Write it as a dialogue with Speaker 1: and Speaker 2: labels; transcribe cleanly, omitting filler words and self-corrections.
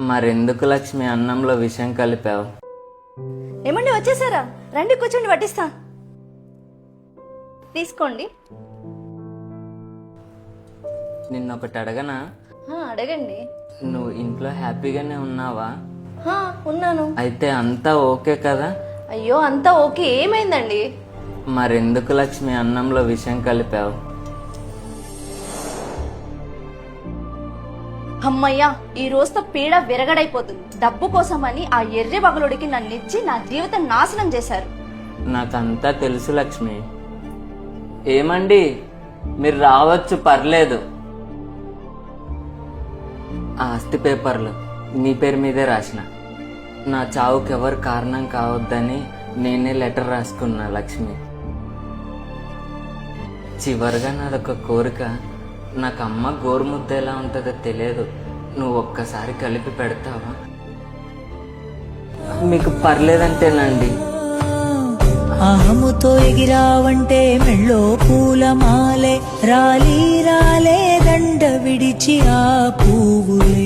Speaker 1: మరెందుకు లక్ష్మి అన్నంలో విషం కలిపావు?
Speaker 2: ఏమండి వచ్చేసారా? రండి కూర్చోండి, వడ్డిస్తా. తీసుకోండి.
Speaker 1: నిన్నొకటి అడగనా?
Speaker 2: అడగండి.
Speaker 1: నువ్వు ఇంట్లో హ్యాపీగానే ఉన్నావా?
Speaker 2: ఉన్నాను.
Speaker 1: అయితే అంతా ఓకే కదా?
Speaker 2: అయ్యో అంతా ఓకే. ఏమైందండి?
Speaker 1: మరెందుకు లక్ష్మి అన్నంలో విషం కలిపావు?
Speaker 2: అమ్మయ్యా, ఈ రోజుతో పీడ విరగడైపోతుంది. డబ్బు కోసమని ఆ ఎర్రి బగలుడికి నన్నిచ్చి నా జీవితం నాశనం చేశారు.
Speaker 1: నాకంతా తెలుసు లక్ష్మి. ఏమండి, మీరు రావచ్చు, పర్లేదు. ఆ ఆస్తి పేపర్లు నీ పేరు మీదే రాసిన. నా చావుకి ఎవరు కారణం కావద్దని నేనే లెటర్ రాసుకున్నా లక్ష్మి. చివరిగా నాదొక కోరిక. నాకు అమ్మ గోరుముద్ద ఎలా ఉంటుందో తెలియదు. నువ్వు ఒక్కసారి కలిపి పెడతావా? మీకు పర్లేదంటేనండి.
Speaker 3: అహముతో ఎగిరావంటే మెళ్ళో పూలమాలే రాలే దండ విడిచి ఆ పువ్వులే.